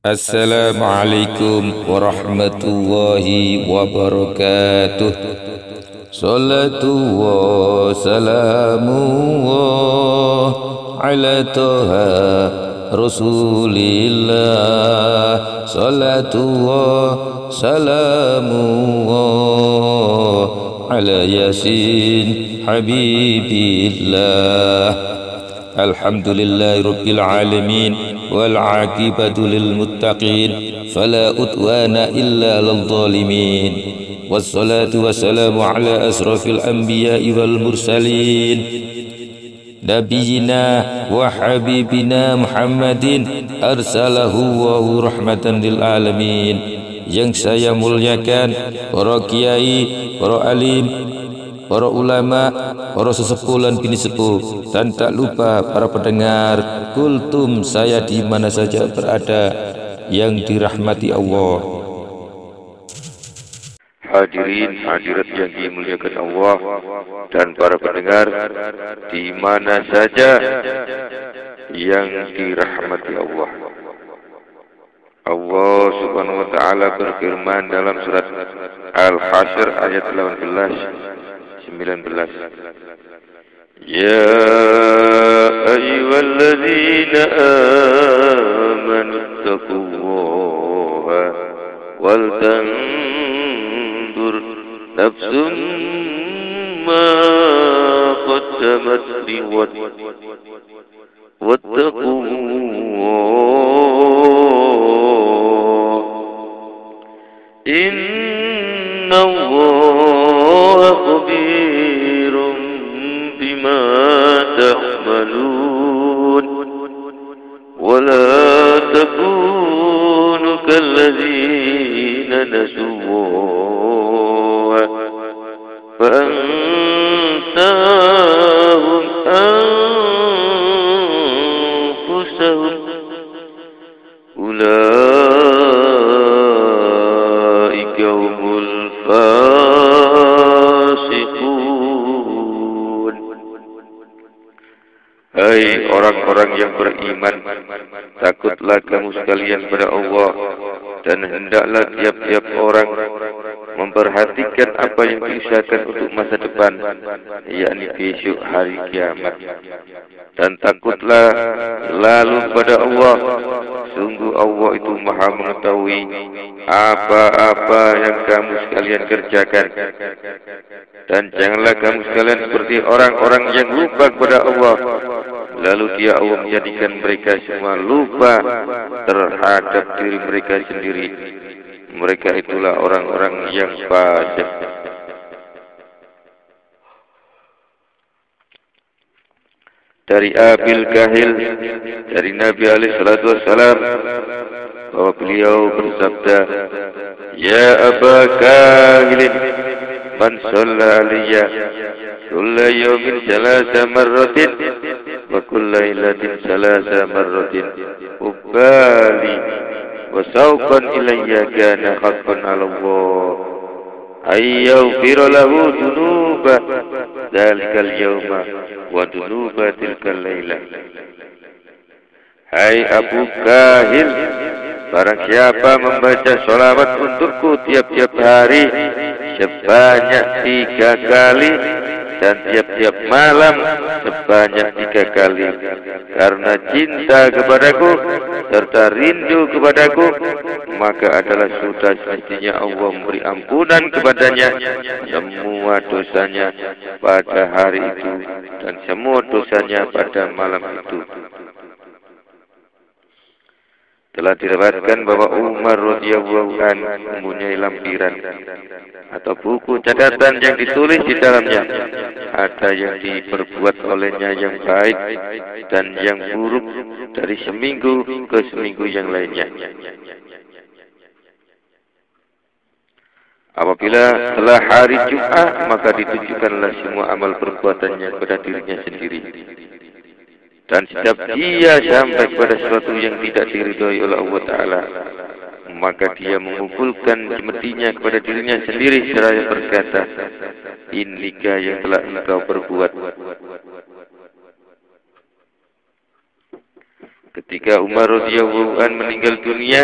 Assalamualaikum warahmatullahi wabarakatuh. Salatu wa salamu ala toha Rasulillah. Salatu wa salamu ala Yasin Habibillah. Alhamdulillahi Rabbil Alamin wal aqibatu lil muttaqin fala udwana illa lil zalimin wassalatu wassalamu ala asrafil anbiya'i wal mursalin nabiyina wa habibina Muhammadin arsalahu wa rahmatan lil alamin. Yang saya muliakan para kiai, para alim, para ulama, para sesepuh dan bini sepuh, dan tak lupa para pendengar kultum saya di mana saja berada yang dirahmati Allah. Hadirin hadirat yang dimuliakan Allah dan para pendengar di mana saja yang dirahmati Allah. Allah Subhanahu wa taala berfirman dalam surat Al-Hasyr ayat 19. Ya ayyuhalladzina amanu taqullaha wal tanzur nafsum ma qaddamat liwad wattaqullah innallaha khabirun bima ta'malun wala takunu kalladzina nasullaha فأنساهم أنفسهم أولئك هم الفاسقون. Hai orang-orang yang beriman, takutlah kamu sekalian pada Allah, dan hendaklah tiap-tiap orang memperhatikan apa yang diusahakan untuk masa depan, yakni besok hari kiamat. Dan takutlah lalu pada Allah, sungguh Allah itu maha mengetahui apa-apa yang kamu sekalian kerjakan. Dan janganlah kamu sekalian seperti orang-orang yang lupa kepada Allah, lalu dia Allah menjadikan mereka semua lupa terhadap diri mereka sendiri. Mereka itulah orang-orang yang fasik. Dari Abil Kahil, dari Nabi alaihi salatu wassalam, bahwa beliau bersabda, Ya Aba Kahil, man shalla alaiya kulla yawmin salasa marratin wa kulla lailatin salasa marratin ubali wa sawqan ilayya kana haqqan 'ala Allah ay yaghfira lahu dhunuba dzalikal yawma wa dhunuba tilkal laila. Hai Abu Kahil, barang siapa membaca sholawat untukku tiap-tiap hari sebanyak 3 kali dan tiap-tiap malam sebanyak 3 kali, karena cinta kepadaku serta rindu kepadaku, maka adalah sudah semestinya Allah memberi ampunan kepadanya semua dosanya pada hari itu dan semua dosanya pada malam itu. Telah diriwayatkan bahwa Umar radhiyallahu anhu mempunyai lampiran atau buku catatan yang ditulis di dalamnya. Ada yang diperbuat olehnya yang baik dan yang buruk dari seminggu ke seminggu yang lainnya. Apabila telah hari Jumat, maka ditunjukkanlah semua amal perbuatannya kepada dirinya sendiri. Dan setiap dia sampai kepada sesuatu yang tidak diridhoi oleh Allah Ta'ala, maka dia mengumpulkan jematinya kepada dirinya sendiri seraya berkata, Inikah yang telah engkau perbuat. Ketika Umar radhiyallahu an meninggal dunia,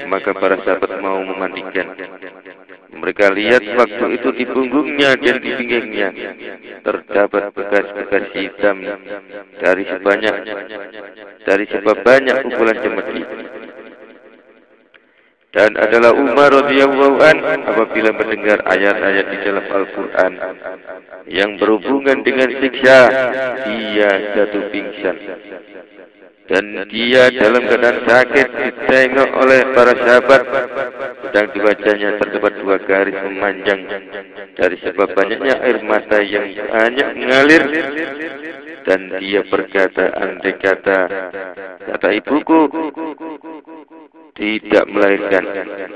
maka para sahabat mau memandikan. Mereka lihat waktu itu di punggungnya dan di pinggangnya terdapat bekas-bekas hitam dari sebab banyak pukulan cemeti. Dan adalah Umar radhiyallahu an apabila mendengar ayat-ayat di dalam Al-Quran yang berhubungan dengan siksa, dia jatuh pingsan. Dan dia dalam keadaan sakit ditengok oleh para sahabat, sedang di wajahnya terdapat 2 garis memanjang dari sebab banyaknya air mata yang banyak mengalir. Dan dia berkata, andai kata ibuku tidak melahirkan,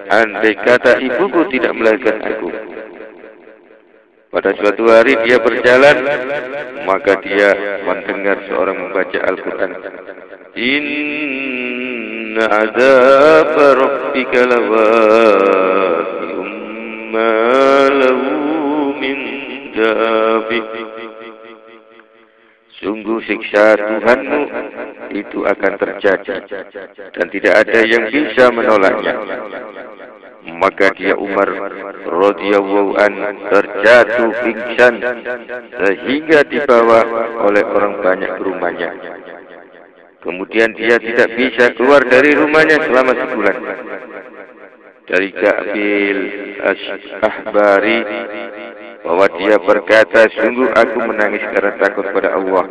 andai kata ibuku tidak melahirkan aku. Pada suatu hari dia berjalan, maka dia mendengar seorang membaca Al-Quran. Inna azab rabbika lawaqi'un ma lahu min dafi. Sungguh siksa Tuhanmu itu akan terjadi dan tidak ada yang bisa menolaknya. Maka dia Umar radhiyallahu an terjatuh pingsan sehingga dibawa oleh orang banyak ke rumahnya. Kemudian dia tidak bisa keluar dari rumahnya selama sebulan. Dari Ka'bil Ahbari bahwa dia berkata, sungguh aku menangis karena takut pada Allah,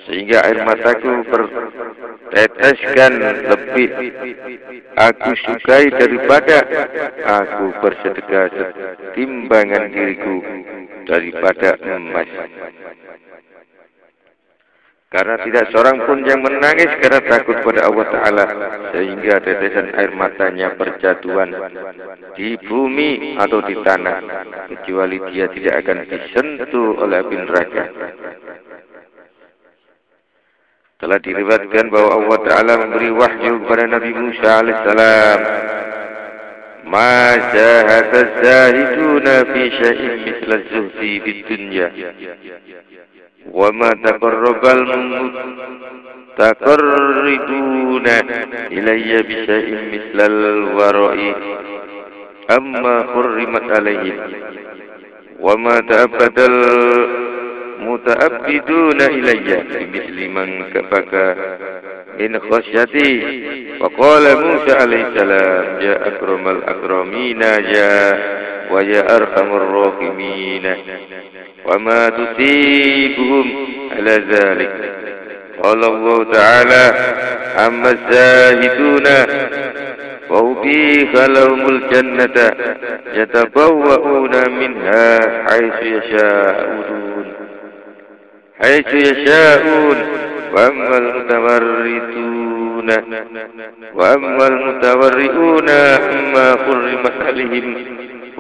sehingga air mataku berteteskan lebih aku sukai daripada aku bersedekah timbangan diriku daripada emas. Karena tidak seorang pun yang menangis karena takut pada Allah Ta'ala, sehingga tetesan air matanya berjatuhan di bumi atau di tanah, kecuali dia tidak akan disentuh oleh api neraka. Telah diriwayatkan bahwa Allah Ta'ala memberi wahyu kepada Nabi Musa alaihissalam, ma syahada zahiduna fi syai'in misla zuhdi di dunya wa ma taqarrabal mutaqarriduna ilayya bi syai'in mislal wara'i amma hurrimat alaihim wa ma ta'abbadal muta'abbiduna ilayya bimithli man kafaka min khasyati. Wa qala Musa alaihi salam, ya akramal akramina ya wa ya arhamur rahimin wa ma tusibuhum ala dhalik. Qala Allah Ta'ala amma zahiduna wa ubiha lahumul jannata yatabawwa'una minha haitsu yasha'un wa ammal mutawarri'una amma hurrimat alaihim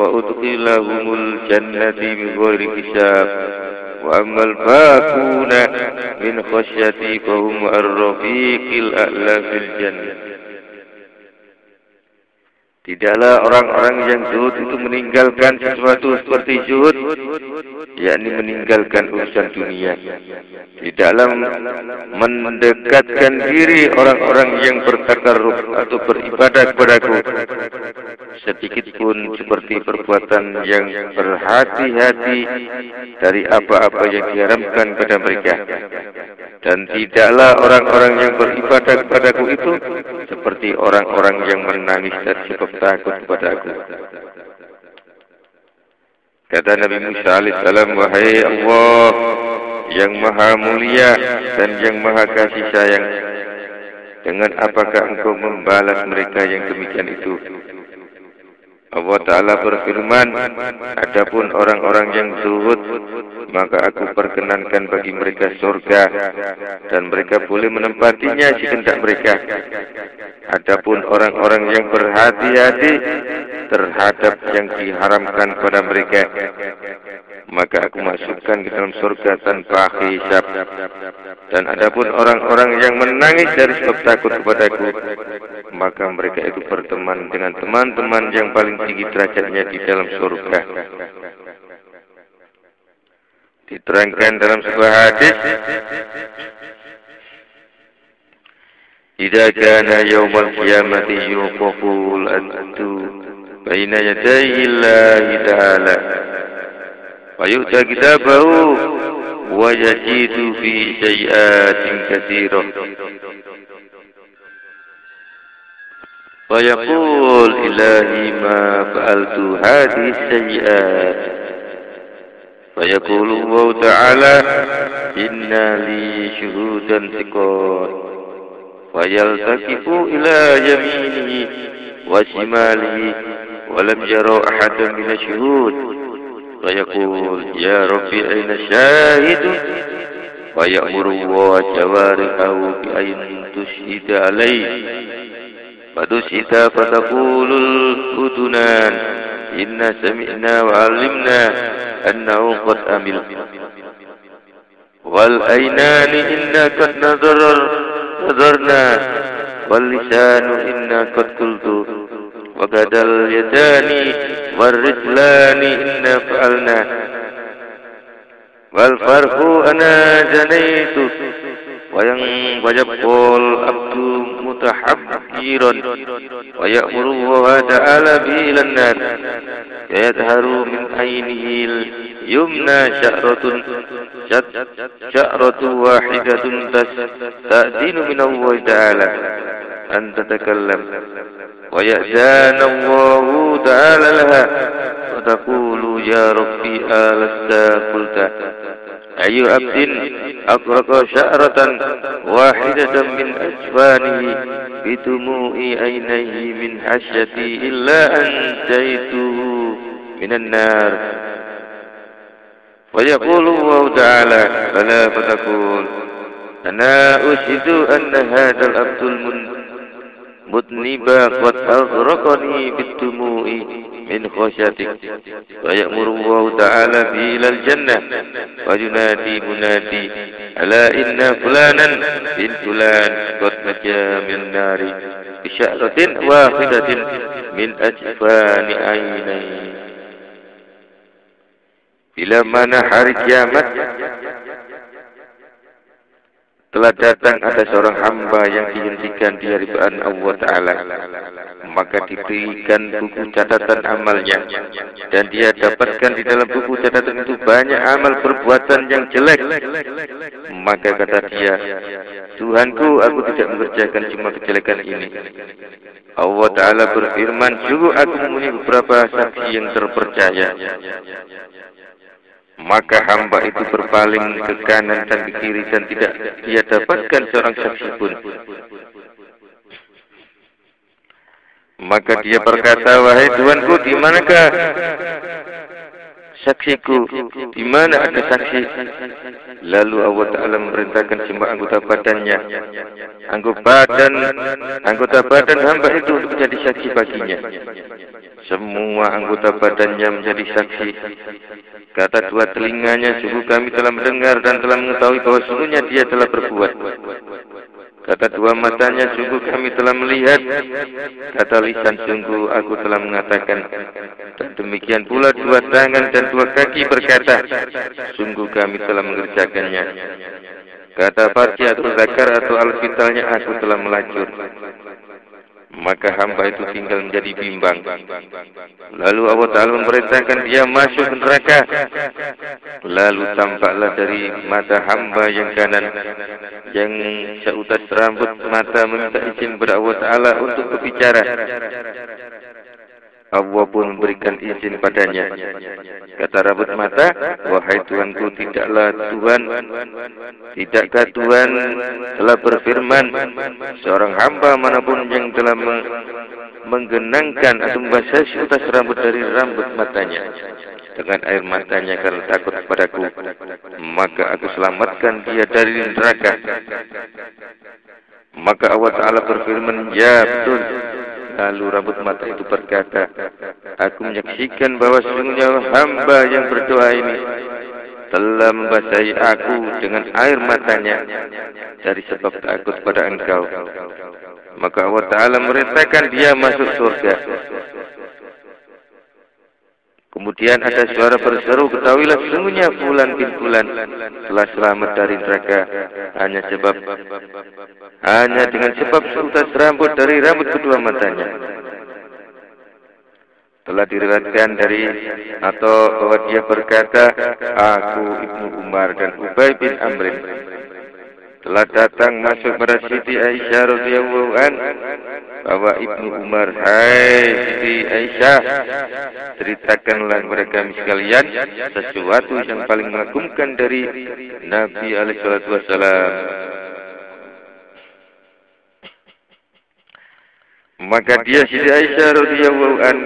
wa udkhilahumul jannati bighairi hisab wa ammal baquna min khasyati fahum ar-rafiqil a'la fil jannah. Tidaklah orang-orang yang zuhud itu meninggalkan sesuatu seperti zuhud, yakni meninggalkan urusan dunia. Tidaklah mendekatkan diri orang-orang yang bertakarruf atau beribadah kepadaku sedikit pun seperti perbuatan yang berhati-hati dari apa-apa yang diharamkan pada mereka. Dan tidaklah orang-orang yang beribadah kepadaku itu seperti orang-orang yang menangis dari sebab takut kepada aku. Kata Nabi Musa alaihissalam, wahai Allah yang maha mulia dan yang maha kasih sayang, dengan apakah engkau membalas mereka yang demikian itu? Allah Ta'ala berfirman, adapun orang-orang yang zuhud, maka aku perkenankan bagi mereka surga, dan mereka boleh menempatinya sekehendak mereka. Adapun orang-orang yang berhati-hati terhadap yang diharamkan pada mereka, maka aku masukkan ke dalam surga tanpa hisab. Dan adapun orang-orang yang menangis dari sebab takut kepadaku, maka mereka itu berteman dengan teman-teman yang paling tinggi derajatnya di dalam surga. Diterangkan dalam sebuah hadis, إذا كان يوم القيامة يوقف العبد بين يدي الله تعالى ويؤتى كتابه ويجد فيه سيئات كثيرة ويقول إلهي ما فعلت هذه السيئات فيقول الله تعالى إن لي شهودا ثقات فيلتفت إلى يمينه وشماله ولم يروا أحدا من الشهود فيقول يا ربي أين الشاهد فيأمر الله جوارحه بأن تشهد عليه فتشهد فتقول الأذنان إنا سمعنا وعلمنا أنه قد أمل والعينان إنا قد نظرنا واللسان إنا قد قلت وقد اليدان والرجلان إنا فعلنا والفرح أنا جنيت ويبقى العبد متحيرا ويأمر الله تعالى به إلى النار فيظهر من عينه اليمنى شعرة واحدة تأذن من الله تعالى أن تتكلم ويأذن الله تعالى لها وتقول يا ربي ألست قلت أي عبد أفرق شعرة واحدة من أجفانه بدموع عينيه من حشيتي إلا أنجيته من النار ويقول الله تعالى فلا فتقول أنا أشهد أن هذا العبد المذنب قد أغرقني بالدموع من خشيتك ويأمر الله تعالى به إلى الجنة وينادي منادي ألا إن فلانا بن فلان قد نجا من النار بشعرة واحدة من أجفان عينيه. Bila mana hari kiamat telah datang ada seorang hamba yang dihentikan di hadapan Allah Ta'ala, maka diberikan buku catatan amalnya, dan dia dapatkan di dalam buku catatan itu banyak amal perbuatan yang jelek. Maka kata dia, Tuhanku, aku tidak mengerjakan cuma kejelekan ini. Allah Ta'ala berfirman, sungguh aku mempunyai beberapa saksi yang terpercaya. Maka hamba itu berpaling ke kanan dan ke kiri dan tidak dia dapatkan seorang saksi pun. Maka dia berkata, wahai Tuanku, di manakah saksiku? Di mana ada saksi? Lalu Allah Ta'ala memerintahkan semua anggota badannya, anggota badan hamba itu untuk menjadi saksi baginya. Semua anggota badannya menjadi saksi. Kata dua telinganya, sungguh kami telah mendengar dan telah mengetahui bahwa sungguhnya dia telah berbuat. Kata dua matanya, sungguh kami telah melihat. Kata lisan, sungguh aku telah mengatakan. Dan demikian pula dua tangan dan dua kaki berkata, sungguh kami telah mengerjakannya. Kata farji atau zakar atau al-fitalnya, aku telah melacur. Maka hamba itu tinggal menjadi bimbang. Lalu Allah Ta'ala memerintahkan dia masuk ke neraka. Lalu tampaklah dari mata hamba yang kanan, yang seutas rambut mata, meminta izin kepada Allah Ta'ala untuk berbicara. Allah pun memberikan izin padanya. Kata rambut mata, wahai Tuanku, tidakkah Tuhan telah berfirman, seorang hamba manapun yang telah menggenangkan atau membasahi seutas rambut dari rambut matanya dengan air matanya karena takut kepadaku, maka aku selamatkan dia dari neraka. Maka Allah Ta'ala berfirman, ya betul. Lalu rambut mata itu berkata, aku menyaksikan bahwa sesungguhnya hamba yang berdoa ini telah membasahi aku dengan air matanya dari sebab takut pada engkau. Maka Allah Ta'ala memerintahkan dia masuk surga. Kemudian ada suara berseru, ketahuilah sesungguhnya fulan bin fulan telah selamat dari neraka hanya dengan sebab seutas rambut dari rambut kedua matanya. Telah diriwayatkan dari atau bahwa dia berkata, aku Ibnu Umar dan Ubay bin Amrin telah datang masuk pada Siti Aisyah radhiyallahu an bahwa Ibnu Umar, hai Siti Aisyah, ceritakanlah kepada kami sekalian sesuatu yang paling mengagumkan dari Nabi alaihi salatu wasallam. Maka dia Siti Aisyah radhiyallahu an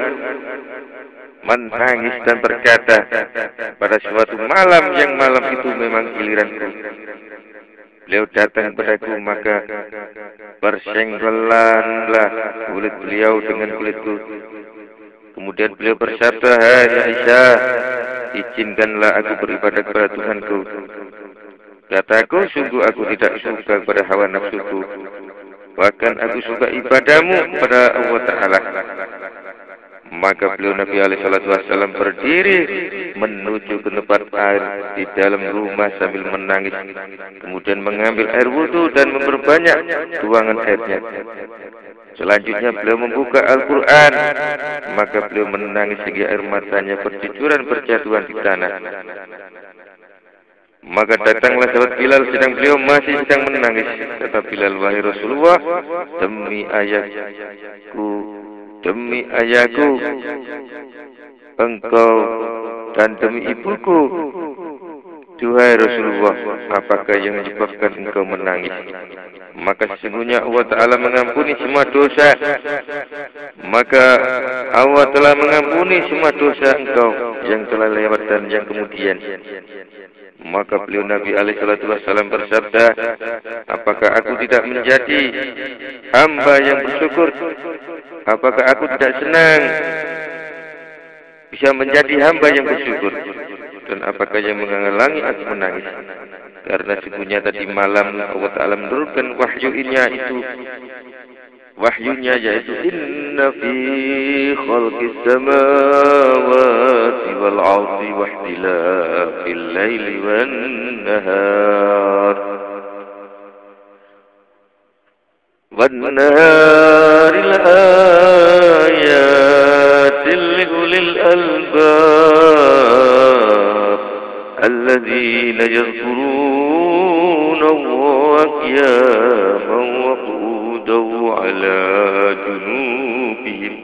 menangis dan berkata, pada suatu malam yang malam itu memang giliranku. Beliau datang padaku, maka bersenggolanlah kulit beliau dengan kulitku. Kemudian beliau bersabda, hai Aisyah, izinkanlah aku beribadah kepada Tuhanku. Kataku, sungguh aku tidak suka kepada hawa nafsuku, bahkan aku suka ibadahmu kepada Allah Ta'ala. Maka beliau Nabi SAW berdiri menuju ke tempat air di dalam rumah sambil menangis. Kemudian mengambil air wudhu dan memperbanyak tuangan airnya. Selanjutnya beliau membuka Al-Quran. Maka beliau menangis sehingga air matanya bercucuran berjatuhan di tanah. Maka datanglah sahabat Bilal sedang beliau masih sedang menangis. Kata Bilal, wahai Rasulullah, demi ayahku, engkau dan demi ibuku, duhai Rasulullah, apakah yang menyebabkan engkau menangis? Maka sesungguhnya Allah Ta'ala mengampuni semua dosa. Maka Allah telah mengampuni semua dosa engkau yang telah lewat dan yang kemudian. Maka beliau Nabi SAW bersabda, apakah aku tidak menjadi hamba yang bersyukur? Apakah aku tidak senang bisa menjadi hamba yang bersyukur? Dan apakah yang menghalangi aku menangis? Karena sesungguhnya tadi malam Allah Ta'ala menurunkan wahyunya yaitu inna fi khalqis samawati wal ardi wa ikhtilafil laili wan nahar وَالنَّهَارِ لَآيَاتٍ لِأُولِي الْأَلْبَابِ الَّذِينَ يَذْكُرُونَ اللَّهَ قِيَامًا وَقُعُودًا وَعَلَى جُنُوبِهِمْ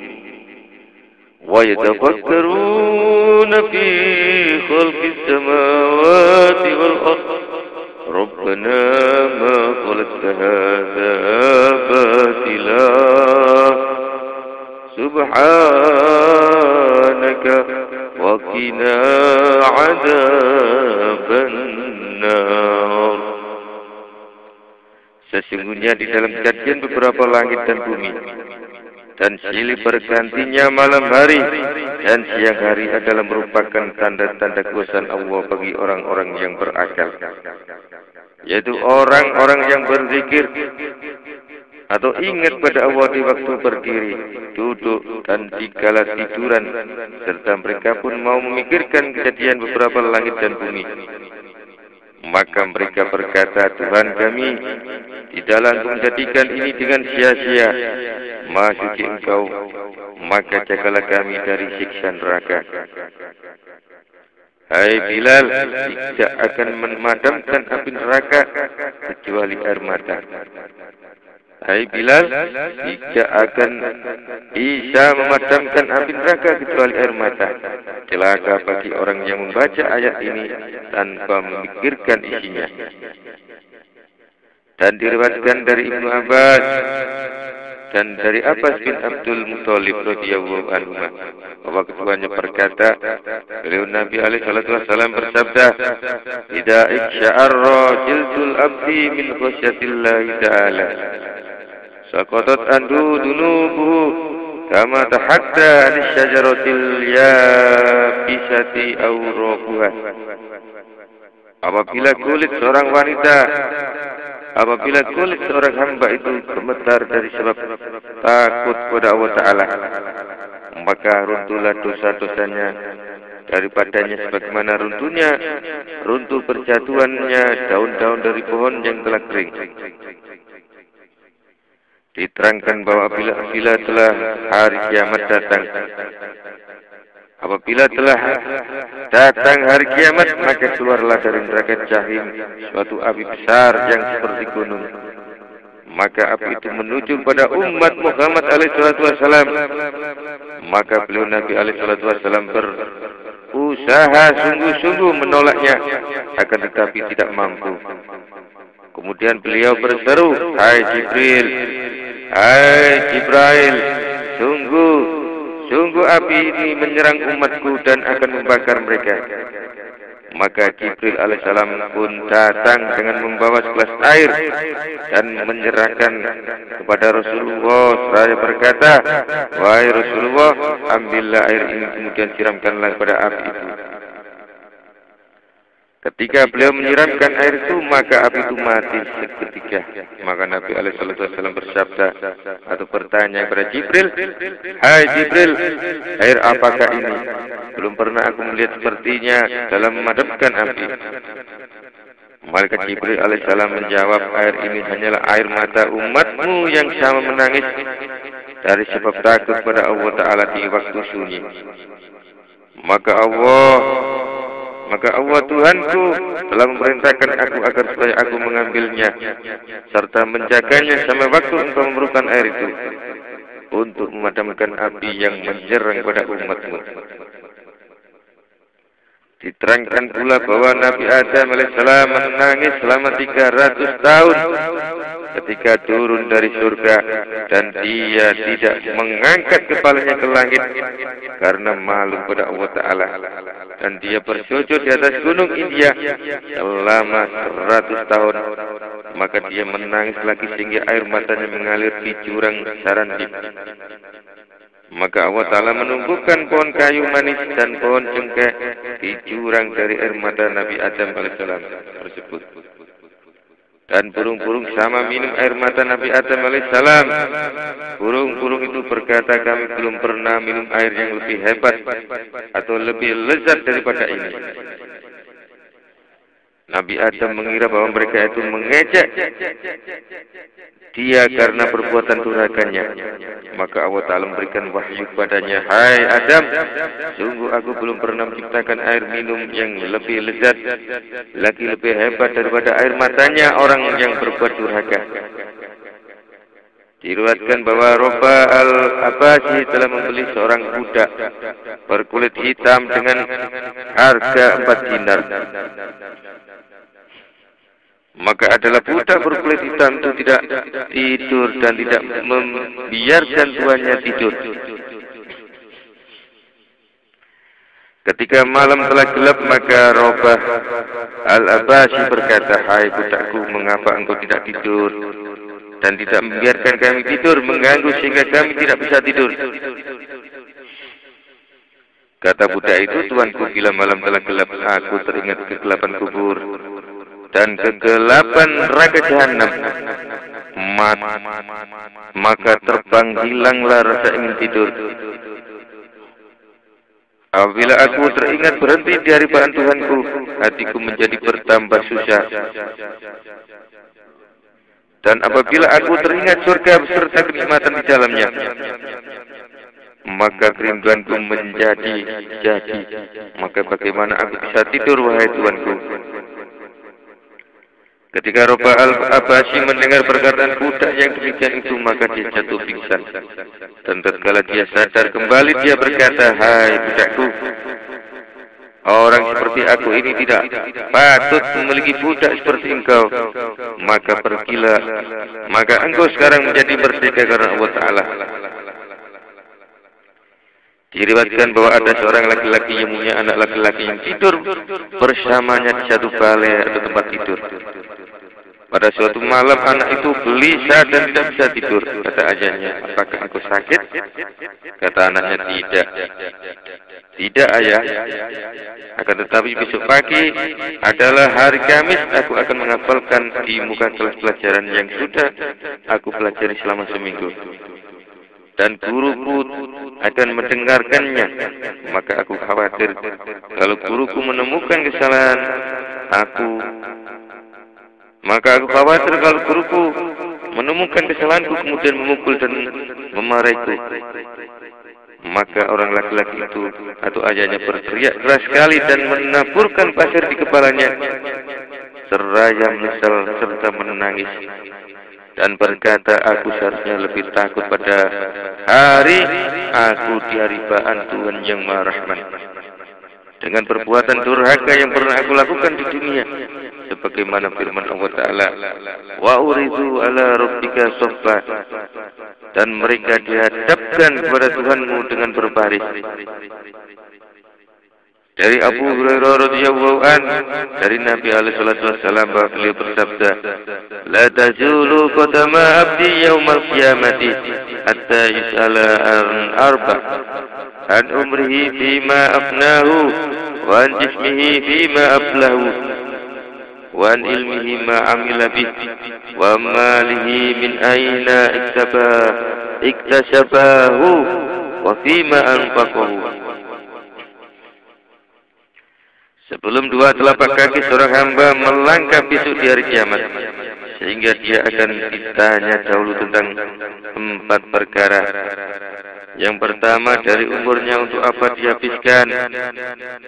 وَيَتَفَكَّرُونَ فِي خَلْقِ السَّمَاوَاتِ وَالْأَرْضِ رَبَّنَا مَا خَلَقْتَ هَذَا باطلا سبحانك وقنا عذاب النار. Sesungguhnya di dalam kejadian beberapa langit dan bumi dan silih bergantinya malam hari dan siang hari adalah merupakan tanda-tanda kuasa Allah bagi orang-orang yang berakal, yaitu orang-orang yang berzikir atau ingat pada Allah di waktu berdiri, duduk, dan di kala tiduran, serta mereka pun mau memikirkan kejadian beberapa langit dan bumi. Maka mereka berkata, Tuhan kami, tidaklah Engkau menjadikan ini dengan sia-sia. Maha suci Engkau, maka jagalah kami dari siksa neraka. Hai Bilal, tidak akan memadamkan api neraka kecuali air mata. Hai Bilal, tidak akan bisa memadamkan api neraka kecuali air mata. Celaka bagi orang yang membaca ayat ini tanpa memikirkan isinya. Dan diriwayatkan dari Ibnu Abbas dan dari Abbas bin Abdul Muthalib radhiyallahu anhu bahwa keduanya berkata, beliau Nabi alaihi wasallam bersabda, "Idza iksya'arra jildul abdi min khasyatillah ta'ala, saqatat anhu dunubuhu kama tahadda anis-syajaratil yabisati awraquha." Apabila kulit seorang hamba itu gemetar dari sebab takut kepada Allah Ta'ala, maka runtuhlah dosa-dosanya daripadanya sebagaimana runtuh perjatuhannya daun-daun dari pohon yang telah kering. Diterangkan bahwa apabila telah hari kiamat datang, apabila telah datang hari kiamat, maka keluarlah dari neraka Jahim suatu api besar yang seperti gunung. Maka api itu menuju pada umat Muhammad alaihissalam. Maka beliau Nabi alaihissalam berusaha sungguh-sungguh menolaknya, akan tetapi tidak mampu. Kemudian beliau berseru, "Hai Jibril, sungguh api ini menyerang umatku dan akan membakar mereka." Maka Jibril alaihissalam pun datang dengan membawa segelas air dan menyerahkan kepada Rasulullah. Seraya berkata, "Wahai Rasulullah, ambillah air ini, kemudian siramkanlah pada api itu." Ketika beliau menyiramkan air itu, maka api itu mati seketika. Maka Nabi alaihissalam bersabda atau bertanya kepada Jibril, "Hai Jibril, air apakah ini? Belum pernah aku melihat sepertinya dalam memadamkan api." Maka Jibril alaihissalam menjawab, "Air ini hanyalah air mata umatmu yang sama menangis dari sebab takut pada Allah Ta'ala di waktu sunyi. Maka Allah Tuhanku telah memerintahkan aku agar supaya aku mengambilnya serta menjaganya sampai waktu engkau memerlukan air itu untuk memadamkan api yang menyerang pada umatmu." Diterangkan pula bahwa Nabi Adam alaihissalam menangis selama 300 tahun ketika turun dari surga, dan dia tidak mengangkat kepalanya ke langit karena malu pada Allah Ta'ala. Dan dia bersujud di atas gunung India selama 100 tahun. Maka dia menangis lagi sehingga air matanya mengalir di jurang Sarandip. Maka Allah Ta'ala menumbuhkan pohon kayu manis dan pohon cengkeh di jurang dari air mata Nabi Adam alaihissalam tersebut. Dan burung-burung sama minum air mata Nabi Adam alaihissalam. Burung-burung itu berkata, "Kami belum pernah minum air yang lebih hebat atau lebih lezat daripada ini." Nabi Adam mengira bahwa mereka itu mengejek dia karena perbuatan durhakanya. Maka Allah Ta'ala memberikan wahyu kepadanya, "Hai Adam, sungguh aku belum pernah menciptakan air minum yang lebih lezat, lagi lebih hebat daripada air matanya orang yang berbuat durhaka." Diriwayatkan bahwa Roba al-Abasi telah membeli seorang budak berkulit hitam dengan harga 4 dinar. Maka adalah budak berkulit hitam itu tidak tidur dan tidak membiarkan tuannya tidur. Ketika malam telah gelap, maka Robah al-Abasi berkata, "Hai budakku, mengapa engkau tidak tidur dan tidak membiarkan kami tidur, mengganggu sehingga kami tidak bisa tidur?" Kata budak itu, "Tuanku, bila malam telah gelap, aku teringat kegelapan kubur dan kegelapan neraka jahanam. Maka terbang hilanglah rasa ingin tidur. Apabila aku teringat berhenti di hadapan Tuhanku, hatiku menjadi bertambah susah. Dan apabila aku teringat surga beserta kenikmatan di dalamnya, maka kerinduanku menjadi jadi. Maka bagaimana aku bisa tidur, wahai Tuhanku?" Ketika Roba al-Abasi mendengar perkataan budak yang demikian itu, maka dia jatuh pingsan. Dan tatkala dia sadar kembali, dia berkata, "Hai budakku, orang seperti aku ini tidak patut memiliki budak seperti engkau. Maka pergilah, maka engkau sekarang menjadi merdeka karena Allah Ta'ala." Diriwayatkan bahwa ada seorang laki-laki yang punya anak laki-laki yang tidur bersamanya di satu balai atau tempat tidur. Pada suatu malam anak itu gelisah dan tidak bisa tidur. Kata ayahnya, "Apakah engkau sakit?" Kata anaknya, "Tidak." "Tidak, ayah. Akan tetapi besok pagi adalah hari Kamis, aku akan menghafalkan di muka kelas pelajaran yang sudah aku pelajari selama seminggu. Dan guruku akan mendengarkannya. Maka aku khawatir kalau guruku menemukan kesalahan aku, kemudian memukul dan memarahiku. Maka orang laki-laki itu atau ayahnya berteriak keras sekali dan menaburkan pasir di kepalanya seraya menyesal serta menangis dan berkata, aku seharusnya lebih takut pada hari aku di hadapan Tuhan yang Maha Rahman dengan perbuatan durhaka yang pernah aku lakukan di dunia, sebagaimana firman Allah Ta'ala, wa uridu ala rabbika soffa, dan mereka dihadapkan kepada Tuhanmu dengan berbaris. Dari Abu Hurairah radhiyallahu an, dari Nabi alaihi salatu wasallam, bahwa beliau bersabda, la tazulu qadama abdi yaumal qiyamati hatta yus'ala an arba, an umrihi fima afnahu wa an jismihi fima ablahu wa an ilmihi ma amila bih wa malihi min aina iktasabahu wa fima anfaqahu. Sebelum dua telapak kaki seorang hamba melangkah besok di hari kiamat, sehingga dia akan ditanya dahulu tentang 4 perkara. Yang pertama, dari umurnya untuk apa dihabiskan.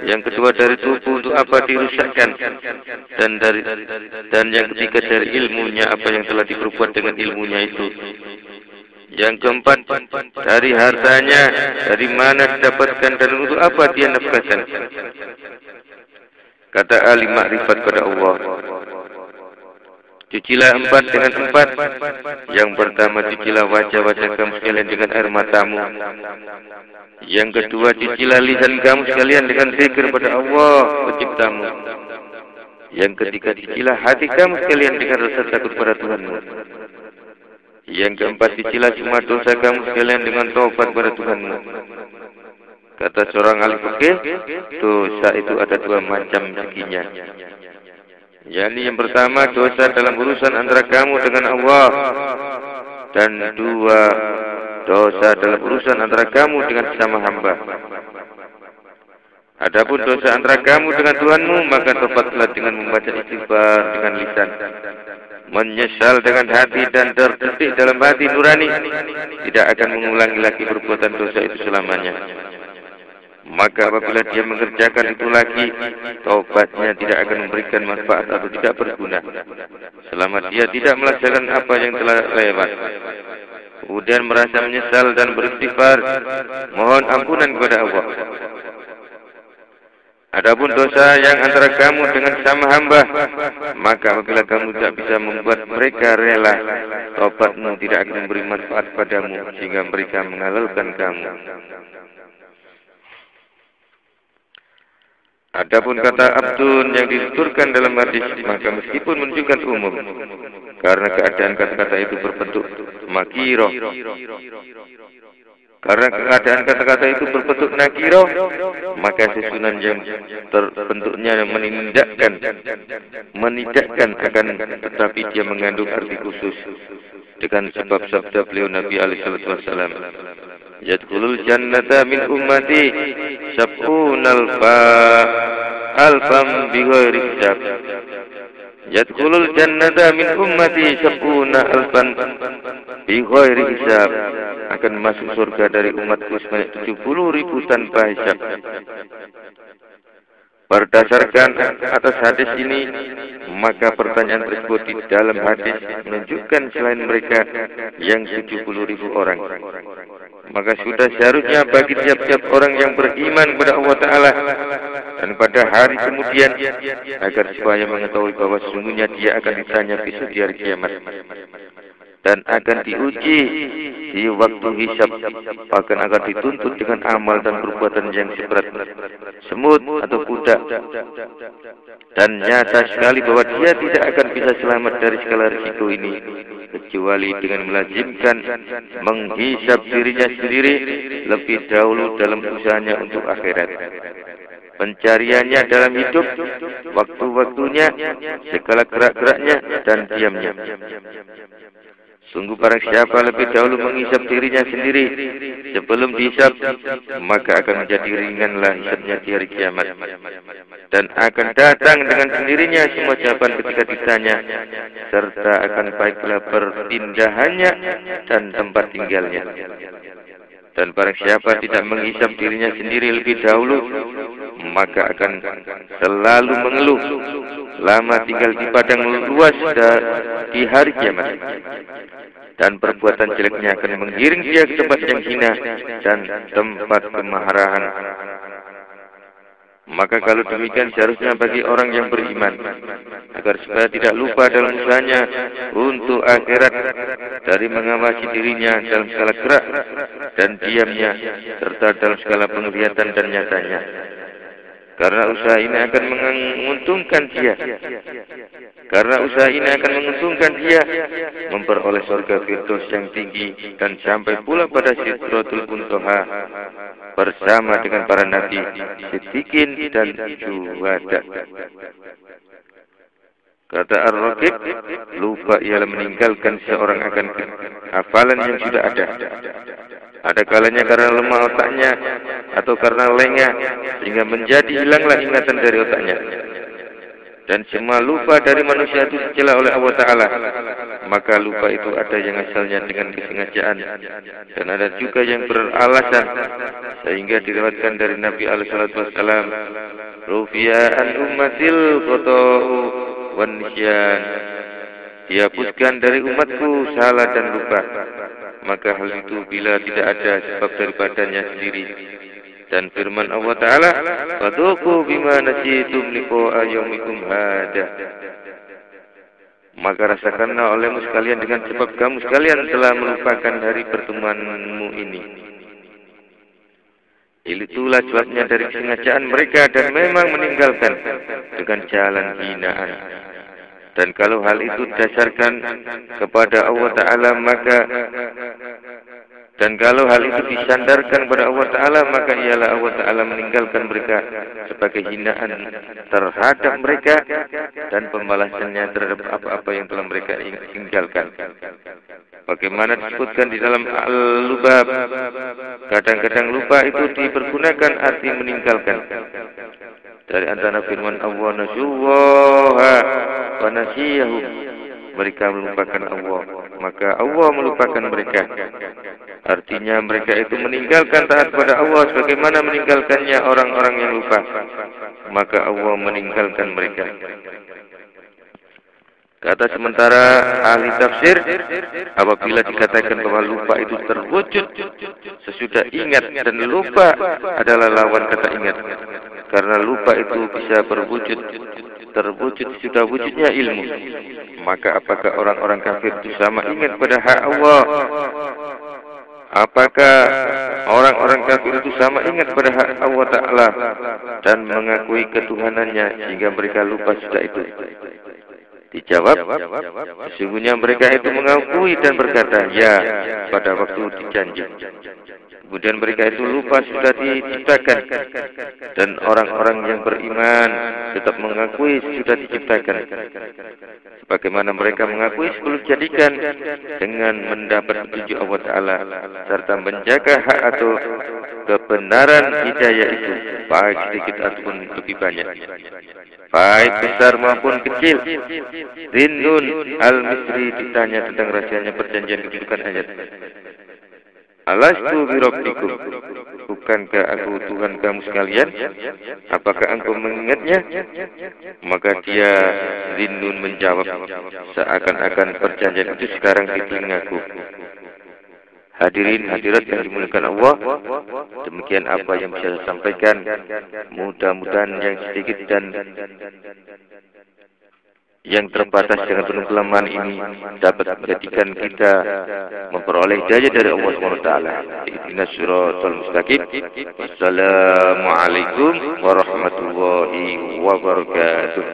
Yang kedua, dari tubuh untuk apa dirusakkan. Dan yang ketiga, dari ilmunya, apa yang telah diperbuat dengan ilmunya itu. Yang keempat, dari hartanya, dari mana didapatkan dan untuk apa dia nafkahkan. Kata ahli makrifat kepada Allah, cucilah 4 dengan 4. Yang pertama, cucilah wajah-wajah kamu sekalian dengan air matamu. Yang kedua, cucilah lisan kamu sekalian dengan zikir pada Allah penciptamu. Yang ketiga, cucilah hati kamu sekalian dengan rasa takut pada Tuhanmu. Yang keempat, cucilah semua dosa kamu sekalian dengan taubat pada Tuhanmu. Kata seorang ahli fikih, dosa itu ada 2 macam seginya. yakni yang pertama, dosa dalam urusan antara kamu dengan Allah, dan 2, dosa dalam urusan antara kamu dengan sesama hamba. Adapun dosa antara kamu dengan Tuhanmu, maka taubatlah dengan membaca istighfar dengan lisan, menyesal dengan hati, dan terdetik dalam hati nurani, tidak akan mengulangi lagi perbuatan dosa itu selamanya. Maka apabila dia mengerjakan itu lagi, taubatnya tidak akan memberikan manfaat atau tidak berguna selama dia tidak melaksanakan apa yang telah lewat. Kemudian merasa menyesal dan beristighfar, mohon ampunan kepada Allah. Adapun dosa yang antara kamu dengan sama hamba, maka apabila kamu tidak bisa membuat mereka rela, taubatmu tidak akan memberi manfaat padamu sehingga mereka menghalalkan kamu. Adapun kata abdun yang dituturkan dalam hadis, maka meskipun menunjukkan umum, karena keadaan kata-kata itu berbentuk makiro, karena keadaan kata-kata itu berbentuk nakiro, maka susunan yang terbentuknya menidakkan akan, tetapi dia mengandung arti khusus dengan sebab sabda beliau Nabi alaihi wasallam, yadkhulul jannata min ummati sab'unal alfam bighairi hisab. Yadkhulul jannata min ummati sab'una alfan bighairi hisab. Akan masuk surga dari umatku sebanyak 70.000 tanpa hisab. Berdasarkan atas hadis ini, maka pertanyaan tersebut di dalam hadis menunjukkan selain mereka yang 70.000 orang. Maka sudah seharusnya bagi tiap-tiap orang yang beriman kepada Allah Ta'ala dan pada hari kemudian, agar supaya mengetahui bahwa sesungguhnya dia akan ditanya besok di hari kiamat dan akan diuji di waktu hisab, bahkan akan dituntut dengan amal dan perbuatan yang seberat semut atau kuda, dan nyata sekali bahwa dia tidak akan bisa selamat dari segala risiko ini kecuali dengan melazimkan menghisab dirinya sendiri lebih dahulu dalam usahanya untuk akhirat, pencariannya dalam hidup, waktu-waktunya, segala gerak-geraknya dan diamnya. Sungguh barang siapa lebih dahulu menghisap dirinya sendiri sebelum dihisap, maka akan menjadi ringanlah hisapnya di hari kiamat. Dan akan datang dengan sendirinya semua jawaban ketika ditanya, serta akan baiklah perpindahannya dan tempat tinggalnya. Dan barang siapa tidak menghisap dirinya sendiri lebih dahulu, maka akan selalu mengeluh lama tinggal di padang luas di hari kiamat. Dan perbuatan jeleknya akan menggiring dia ke tempat yang hina dan tempat kemarahan. Maka kalau demikian seharusnya bagi orang yang beriman, agar supaya tidak lupa dalam usahanya untuk akhirat, dari mengawasi dirinya dalam segala gerak dan diamnya, serta dalam segala penglihatan dan nyatanya. Karena usaha ini akan menguntungkan dia. Memperoleh surga Firdaus yang tinggi dan sampai pula pada Sidratul Muntaha bersama dengan para nabi, siddiqin dan syuhada. Kata Ar-Raqib, lupa ialah meninggalkan seorang akan hafalan yang sudah ada. Ada kalanya karena lemah otaknya atau karena lengah, sehingga menjadi hilanglah ingatan dari otaknya. Dan semua lupa dari manusia itu dicela oleh Allah Ta'ala. Maka lupa itu ada yang asalnya dengan kesengajaan, dan ada juga yang beralasan. Sehingga diriwayatkan dari Nabi SAW, Rufi'a an ummatil qata'u wan nisyan, dihapuskan dari umatku salah dan lupa. Maka hal itu bila tidak ada sebab daripadanya sendiri. Dan firman Allah Ta'ala, fadhuqu bima nasitum liqa'a yaumikum hada, maka rasakanlah olehmu sekalian dengan sebab kamu sekalian telah melupakan hari pertemuanmu ini. Itulah sebabnya dari kesengajaan mereka dan memang meninggalkan dengan jalan hinaan. Dan kalau hal itu didasarkan kepada Allah Ta'ala, kalau hal itu disandarkan kepada Allah Ta'ala, maka ialah Allah Ta'ala meninggalkan mereka sebagai hinaan terhadap mereka dan pembalasannya terhadap apa-apa yang telah mereka tinggalkan. Bagaimana disebutkan di dalam Al-Lubab, kadang-kadang lupa itu dipergunakan arti meninggalkan. Dari antara firman Allah, nasuwaha wa nasiyahum, mereka melupakan Allah, maka Allah melupakan mereka. Artinya mereka itu meninggalkan taat pada Allah sebagaimana meninggalkannya orang-orang yang lupa, maka Allah meninggalkan mereka. Kata sementara ahli tafsir, apabila dikatakan bahwa lupa itu terwujud sesudah ingat, dan lupa adalah lawan kata ingat. Karena lupa itu bisa terwujud sudah wujudnya ilmu. Maka apakah orang-orang kafir itu sama ingat pada hak Allah? Apakah orang-orang kafir itu sama ingat pada hak Allah Ta'ala dan mengakui ketuhanannya sehingga mereka lupa sudah itu? Dijawab, sesungguhnya mereka itu mengakui dan berkata, ya, pada waktu dijanji. Kemudian mereka itu lupa sudah diciptakan. Dan orang-orang yang beriman tetap mengakui sudah diciptakan. Sebagaimana mereka mengakui sebelum dijadikan, dengan mendapat petunjuk Allah Ta'ala serta menjaga hak atau kebenaran hidayah itu, baik sedikit ataupun lebih banyak, baik besar maupun kecil. Rindun Al-Misri ditanya tentang rahasianya perjanjian kedudukan ayat. Alastu birabbikum, bukankah aku Tuhan kamu sekalian? Apakah engkau mengingatnya? Maka dia Rindun menjawab, seakan-akan perjanjian itu sekarang di telingaku. Hadirin hadirat yang dimuliakan Allah, demikian apa yang bisa saya sampaikan. Mudah-mudahan yang sedikit dan yang terbatas dengan penuh kelemahan ini dapat menjadikan kita memperoleh hidayah dari Allah SWT. Ihdinas siratal mustaqim. Wassalamualaikum warahmatullahi wabarakatuh.